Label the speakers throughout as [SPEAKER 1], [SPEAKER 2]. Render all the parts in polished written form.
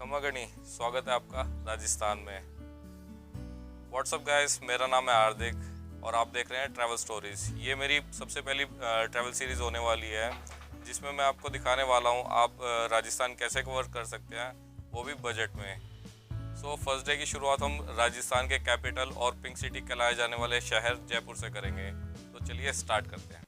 [SPEAKER 1] खमागणी, स्वागत है आपका राजस्थान में। व्हाट्सअप गाइस, मेरा नाम है हार्दिक और आप देख रहे हैं ट्रैवल स्टोरीज़। ये मेरी सबसे पहली ट्रैवल सीरीज़ होने वाली है जिसमें मैं आपको दिखाने वाला हूँ आप राजस्थान कैसे कवर कर सकते हैं, वो भी बजट में। सो फर्स्ट डे की शुरुआत हम राजस्थान के कैपिटल और पिंक सिटी कहलाए जाने वाले शहर जयपुर से करेंगे। तो चलिए स्टार्ट करते हैं।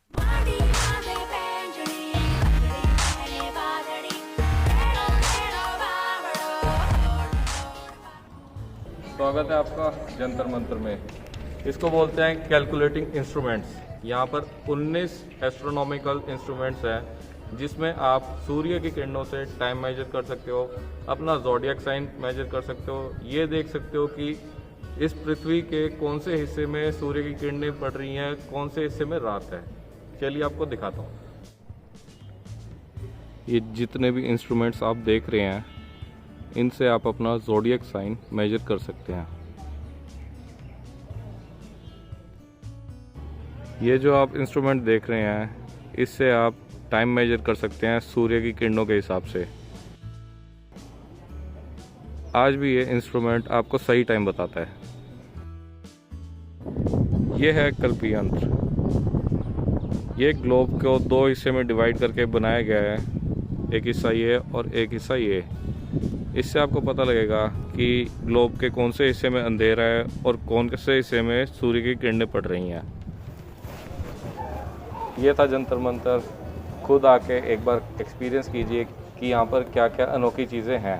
[SPEAKER 1] स्वागत है आपका जंतर मंतर में। इसको बोलते हैं कैलकुलेटिंग इंस्ट्रूमेंट्स। यहाँ पर 19 एस्ट्रोनॉमिकल इंस्ट्रूमेंट्स हैं जिसमें आप सूर्य की किरणों से टाइम मेजर कर सकते हो, अपना ज़ोडिएक साइन मेजर कर सकते हो, ये देख सकते हो कि इस पृथ्वी के कौन से हिस्से में सूर्य की किरणें पड़ रही हैं, कौन से हिस्से में रात है। चलिए आपको दिखाता हूँ। ये जितने भी इंस्ट्रूमेंट्स आप देख रहे हैं इनसे आप अपना ज़ोडिएक साइन मेजर कर सकते हैं। ये जो आप इंस्ट्रूमेंट देख रहे हैं इससे आप टाइम मेजर कर सकते हैं सूर्य की किरणों के हिसाब से। आज भी ये इंस्ट्रूमेंट आपको सही टाइम बताता है। ये है कल्पी यंत्र। ये ग्लोब को दो हिस्से में डिवाइड करके बनाया गया है, एक हिस्सा ये और एक हिस्सा ये। इससे आपको पता लगेगा कि ग्लोब के कौन से हिस्से में अंधेरा है और कौन से हिस्से में सूर्य की किरणें पड़ रही हैं। ये था जंतर मंतर। खुद आके एक बार एक्सपीरियंस कीजिए कि यहाँ पर क्या क्या अनोखी चीज़ें हैं।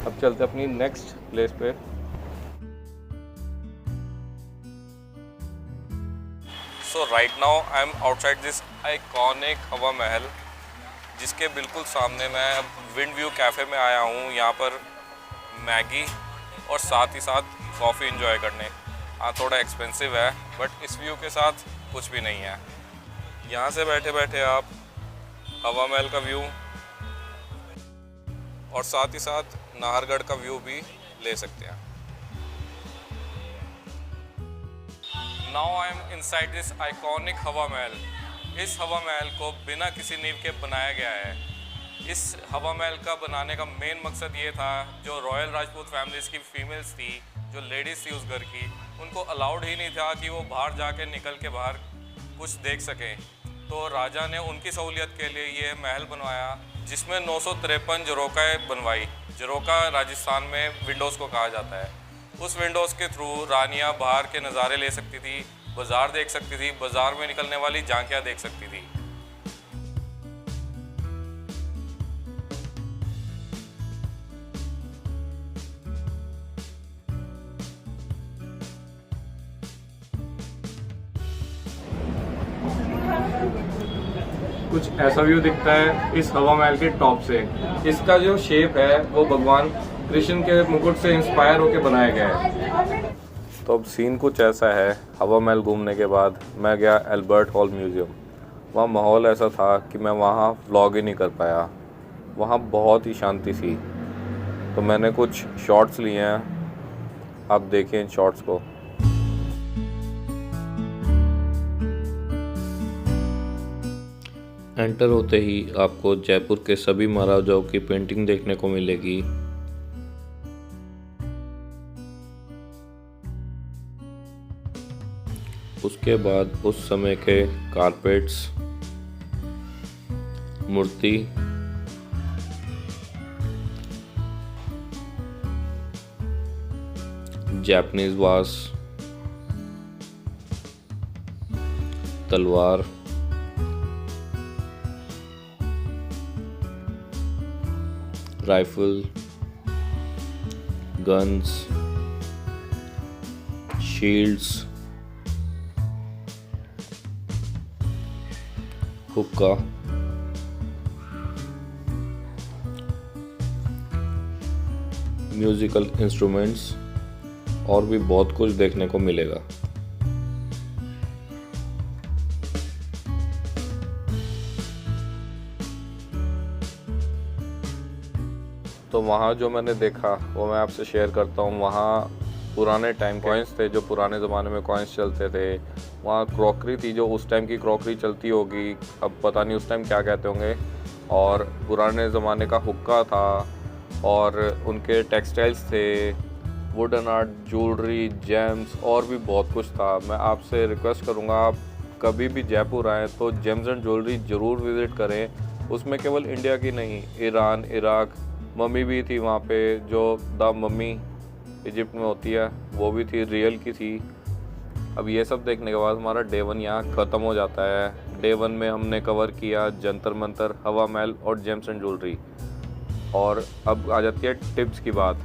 [SPEAKER 1] अब चलते अपनी नेक्स्ट प्लेस पे। So right now I am outside this iconic Hawa Mahal, जिसके बिल्कुल सामने मैं विंड व्यू कैफ़े में आया हूँ। यहाँ पर मैगी और साथ ही साथ कॉफ़ी एंजॉय करने। हाँ, थोड़ा एक्सपेंसिव है बट इस व्यू के साथ कुछ भी नहीं है। यहाँ से बैठे बैठे आप हवा महल का व्यू और साथ ही साथ नाहरगढ़ का व्यू भी ले सकते हैं। Now I M inside this iconic Hawa महल। इस हवा महल को बिना किसी नींव के बनाया गया है। इस हवा महल का बनाने का मेन मकसद ये था, जो रॉयल राजपूत फैमिलीज़ की फीमेल्स थी, जो लेडीज़ थी उस घर की, उनको अलाउड ही नहीं था कि वो बाहर जाके निकल के बाहर कुछ देख सकें। तो राजा ने उनकी सहूलियत के लिए ये महल बनवाया, जिसमें 953 झरोखाएँ बनवाई। झरोखा राजस्थान में विंडोज़ को कहा जाता है। उस विंडोज़ के थ्रू रानियाँ बाहर के नज़ारे ले सकती थी, बाज़ार देख सकती थी, बाज़ार में निकलने वाली झांकियाँ देख सकती थी। कुछ ऐसा व्यू दिखता है इस हवा महल के टॉप से। इसका जो शेप है वो भगवान कृष्ण के मुकुट से इंस्पायर होकर बनाया गया है। तो अब सीन कुछ ऐसा है। हवा महल घूमने के बाद मैं गया एल्बर्ट हॉल म्यूज़ियम। वहाँ माहौल ऐसा था कि मैं वहाँ व्लॉग ही नहीं कर पाया। वहाँ बहुत ही शांति थी। तो मैंने कुछ शॉट्स लिए हैं, आप देखिए इन शॉट्स को। एंटर होते ही आपको जयपुर के सभी महाराजाओं की पेंटिंग देखने को मिलेगी। उसके बाद उस समय के कारपेट्स, मूर्ति, जापानीज वास, तलवार, राइफल, गन्स, शील्ड्स, हुक्का, म्यूजिकल इंस्ट्रूमेंट्स और भी बहुत कुछ देखने को मिलेगा। तो वहाँ जो मैंने देखा वो मैं आपसे शेयर करता हूँ। वहाँ पुराने टाइम कॉइन्स थे, जो पुराने ज़माने में कॉइन्स चलते थे। वहाँ क्रॉकरी थी, जो उस टाइम की क्रॉकरी चलती होगी, अब पता नहीं उस टाइम क्या कहते होंगे। और पुराने ज़माने का हुक्का था, और उनके टेक्सटाइल्स थे, वुडन आर्ट, ज्वेलरी, जेम्स और भी बहुत कुछ था। मैं आपसे रिक्वेस्ट करूँगा आप कभी भी जयपुर आएँ तो जेम्स एंड ज्वेलरी ज़रूर विज़िट करें। उसमें केवल इंडिया की नहीं, ईरान, इराक, मम्मी भी थी वहाँ पे, जो द मम्मी इजिप्ट में होती है वो भी थी, रियल की थी। अब ये सब देखने के बाद हमारा डे 1 यहाँ ख़त्म हो जाता है। डे 1 में हमने कवर किया जंतर मंतर, हवा महल और जेम्स एंड ज्वेलरी। और अब आ जाती है टिप्स की बात।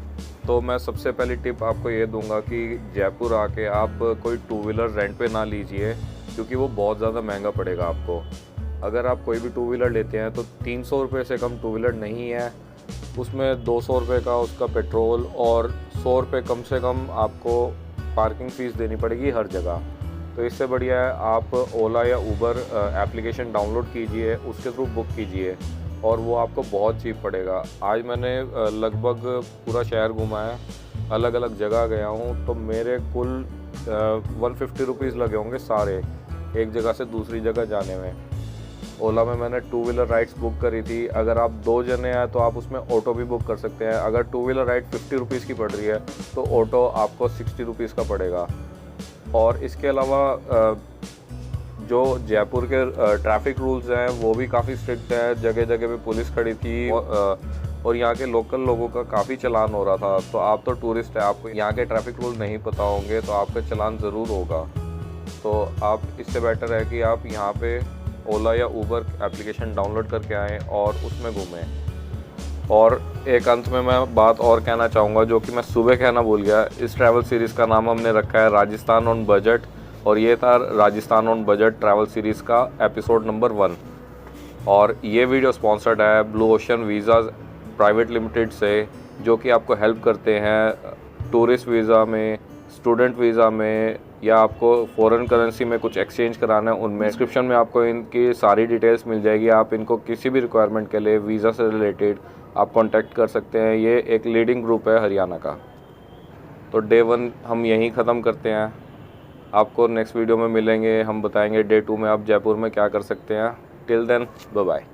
[SPEAKER 1] तो मैं सबसे पहली टिप आपको ये दूंगा कि जयपुर आके आप कोई टू व्हीलर रेंट पे ना लीजिए, क्योंकि वो बहुत ज़्यादा महंगा पड़ेगा आपको। अगर आप कोई भी टू व्हीलर लेते हैं तो 300 रुपये से कम टू व्हीलर नहीं है। उसमें 200 रुपये का उसका पेट्रोल और 100 रुपये कम से कम आपको पार्किंग फ़ीस देनी पड़ेगी हर जगह। तो इससे बढ़िया है आप ओला या उबर एप्लीकेशन डाउनलोड कीजिए, उसके थ्रू बुक कीजिए और वो आपको बहुत चीप पड़ेगा। आज मैंने लगभग पूरा शहर घूमा है, अलग अलग जगह गया हूँ, तो मेरे कुल 150 रुपीज़ लगे होंगे सारे एक जगह से दूसरी जगह जाने में। ओला में मैंने टू व्हीलर राइड्स बुक करी थी। अगर आप 2 जने हैं तो आप उसमें ऑटो भी बुक कर सकते हैं। अगर टू व्हीलर राइड 50 रुपीज़ की पड़ रही है तो ऑटो आपको 60 रुपीज़ का पड़ेगा। और इसके अलावा जो जयपुर के ट्रैफिक रूल्स हैं वो भी काफ़ी स्ट्रिक्ट है। जगह जगह पे पुलिस खड़ी थी और यहाँ के लोकल लोगों का काफ़ी चालान हो रहा था। तो आप तो टूरिस्ट है, आपको यहाँ के ट्रैफिक रूल नहीं पता होंगे तो आपका चालान ज़रूर होगा। तो आप इससे बेटर है कि आप यहाँ पे ओला या उबर एप्लीकेशन डाउनलोड करके आएँ और उसमें घूमें। और एक अंत में मैं बात और कहना चाहूँगा जो कि मैं सुबह कहना भूल गया। इस ट्रैवल सीरीज़ का नाम हमने रखा है राजस्थान ऑन बजट, और ये था Rajasthan on budget travel series का एपिसोड नंबर 1। और ये वीडियो स्पॉन्सर्ड है blue ocean visas private limited से, जो कि आपको हेल्प करते हैं टूरिस्ट वीज़ा में, स्टूडेंट वीज़ा में, या आपको फ़ॉरेन करेंसी में कुछ एक्सचेंज कराना है उनमें। डिस्क्रिप्शन में आपको इनकी सारी डिटेल्स मिल जाएगी। आप इनको किसी भी रिक्वायरमेंट के लिए वीज़ा से रिलेटेड आप कांटेक्ट कर सकते हैं। ये एक लीडिंग ग्रुप है हरियाणा का। तो डे 1 हम यहीं ख़त्म करते हैं। आपको नेक्स्ट वीडियो में मिलेंगे, हम बताएंगे डे 2 में आप जयपुर में क्या कर सकते हैं। Till then bye bye.